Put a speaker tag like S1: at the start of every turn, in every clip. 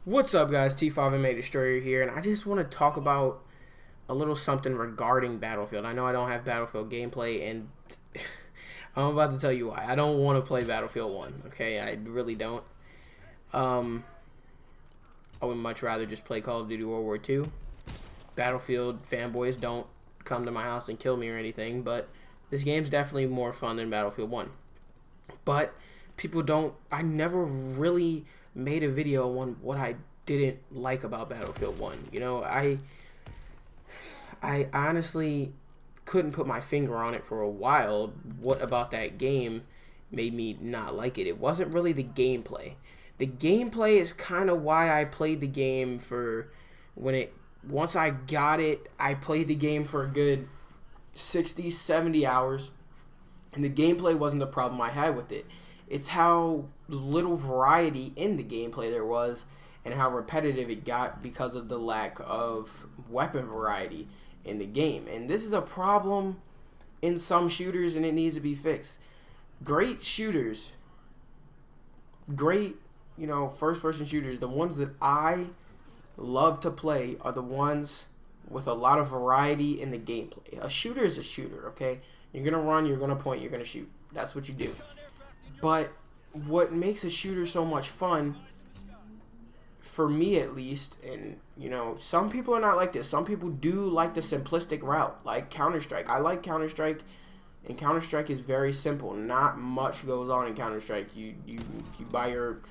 S1: What's up, guys? T5MA Destroyer here, and I just want to talk about a little something regarding Battlefield. I know I don't have Battlefield gameplay, and I'm about to tell you why. I don't want to play Battlefield 1, okay? I really don't. I would much rather just play Call of Duty World War II. Battlefield fanboys don't come to my house and kill me or anything, but this game's definitely more fun than Battlefield 1. But people don't... I never really made a video on what I didn't like about Battlefield 1. You know, I honestly couldn't put my finger on it for a while. What about that game made me not like it? It wasn't really the gameplay. The gameplay is kind of why I played the game for once I got it, I played the game for a good 60, 70 hours, and the gameplay wasn't the problem I had with it. It's how little variety in the gameplay there was and how repetitive it got because of the lack of weapon variety in the game. And this is a problem in some shooters, and it needs to be fixed. Great shooters, great, first-person shooters, the ones that I love to play are the ones with a lot of variety in the gameplay. A shooter is a shooter, okay? You're going to run, you're going to point, you're going to shoot. That's what you do. But what makes a shooter so much fun, for me at least, and some people are not like this. Some people do like the simplistic route, like Counter-Strike. I like Counter-Strike, and Counter-Strike is very simple. Not much goes on in Counter-Strike. You buy your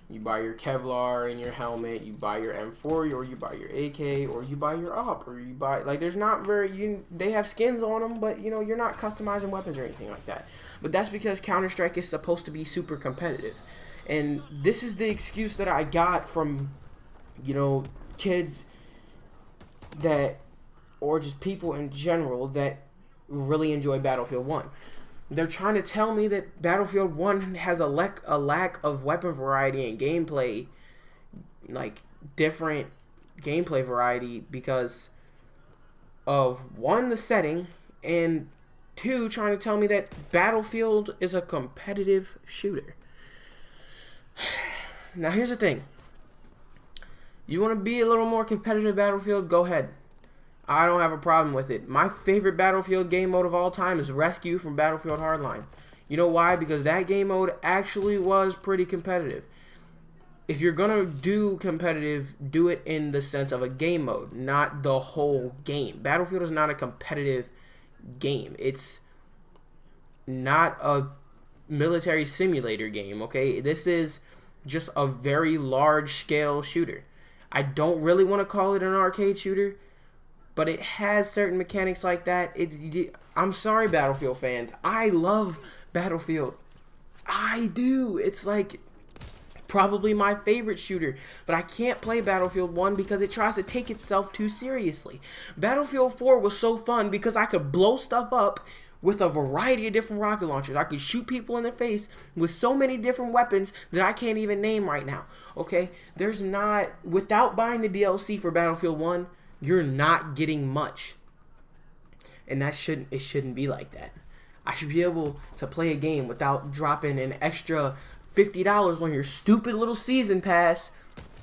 S1: Kevlar and your helmet, you buy your M4, or you buy your AK, or you buy your AWP, or you buy, there's not very, they have skins on them, but, you're not customizing weapons or anything like that. But that's because Counter-Strike is supposed to be super competitive. And this is the excuse that I got from, kids that, or just people in general that really enjoy Battlefield 1. They're trying to tell me that Battlefield 1 has a lack of weapon variety and gameplay, different gameplay variety because of, one, the setting, and two, trying to tell me that Battlefield is a competitive shooter. Now, here's the thing. You want to be a little more competitive Battlefield? Go ahead. I don't have a problem with it. My favorite Battlefield game mode of all time is Rescue from Battlefield Hardline. You know why? Because that game mode actually was pretty competitive. If you're going to do competitive, do it in the sense of a game mode, not the whole game. Battlefield is not a competitive game. It's not a military simulator game, okay? This is just a very large-scale shooter. I don't really want to call it an arcade shooter, but it has certain mechanics like that. I'm sorry, Battlefield fans. I love Battlefield. I do. It's probably my favorite shooter. But I can't play Battlefield 1 because it tries to take itself too seriously. Battlefield 4 was so fun because I could blow stuff up with a variety of different rocket launchers. I could shoot people in the face with so many different weapons that I can't even name right now. Okay? Without buying the DLC for Battlefield 1, you're not getting much. And it shouldn't be like that. I should be able to play a game without dropping an extra $50 on your stupid little season pass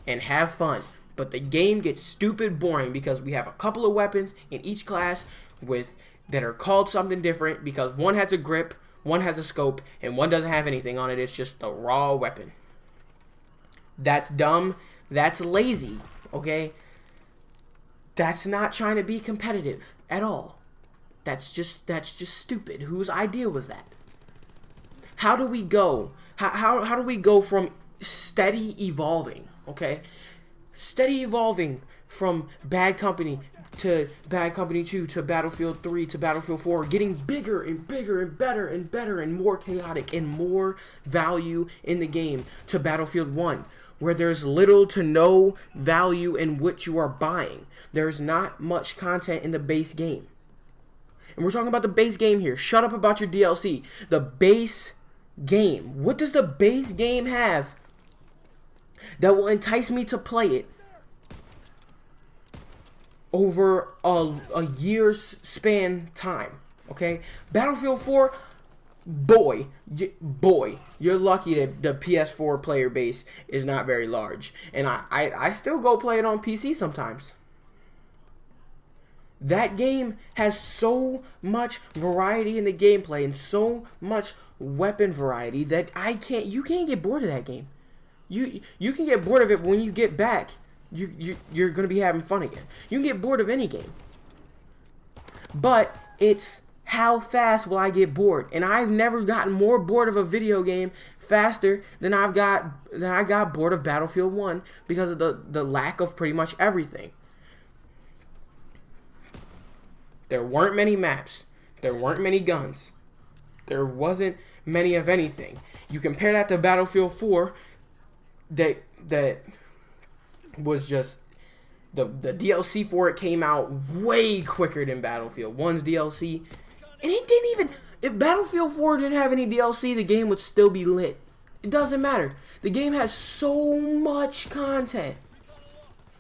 S1: and have fun. But the game gets stupid boring because we have a couple of weapons in each class that are called something different because one has a grip, one has a scope, and one doesn't have anything on it. It's just a raw weapon. That's dumb. That's lazy. Okay? That's not trying to be competitive at all. That's just stupid. Whose idea was that? How do we go? How do we go from steady evolving, okay? Steady evolving from Bad Company to Bad Company 2 to Battlefield 3 to Battlefield 4, getting bigger and bigger and better and better and more chaotic and more value in the game, to Battlefield 1, where there's little to no value in what you are buying. There's not much content in the base game. And we're talking about the base game here. Shut up about your DLC. The base game. What does the base game have that will entice me to play it over a year's span time? Okay? Battlefield 4, boy, you're lucky that the PS4 player base is not very large. And I still go play it on PC sometimes. That game has so much variety in the gameplay and so much weapon variety that you can't get bored of that game. You can get bored of it, but when you get back, you're gonna be having fun again. You can get bored of any game. But it's how fast will I get bored? And I've never gotten more bored of a video game faster than I got bored of Battlefield 1 because of the lack of pretty much everything. There weren't many maps. There weren't many guns. There wasn't many of anything. You compare that to Battlefield 4, that was just the DLC for it came out way quicker than Battlefield 1's DLC. And it didn't even, if Battlefield 4 didn't have any DLC, the game would still be lit. It doesn't matter. The game has so much content.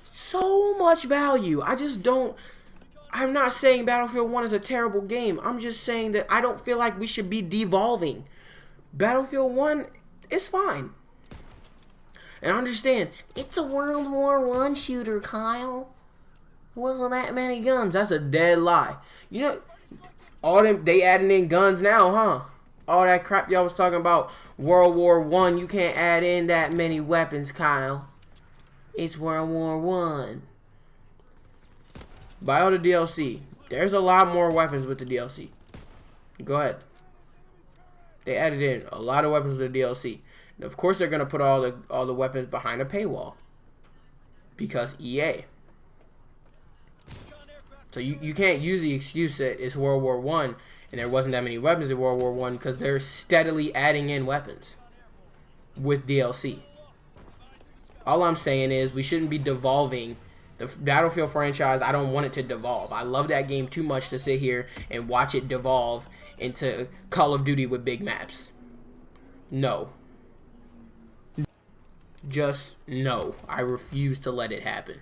S1: So much value. I'm not saying Battlefield 1 is a terrible game. I'm just saying that I don't feel like we should be devolving. Battlefield 1 is fine. And I understand, it's a World War I shooter, Kyle. Wasn't that many guns. That's a dead lie. You know, they adding in guns now, huh? All that crap y'all was talking about World War I, you can't add in that many weapons, Kyle. It's World War I. Buy all the DLC. There's a lot more weapons with the DLC. Go ahead. They added in a lot of weapons with the DLC. And of course, they're gonna put all the weapons behind a paywall because EA. So you can't use the excuse that it's World War I and there wasn't that many weapons in World War I because they're steadily adding in weapons with DLC. All I'm saying is we shouldn't be devolving the Battlefield franchise. I don't want it to devolve. I love that game too much to sit here and watch it devolve into Call of Duty with big maps. No. Just no. I refuse to let it happen.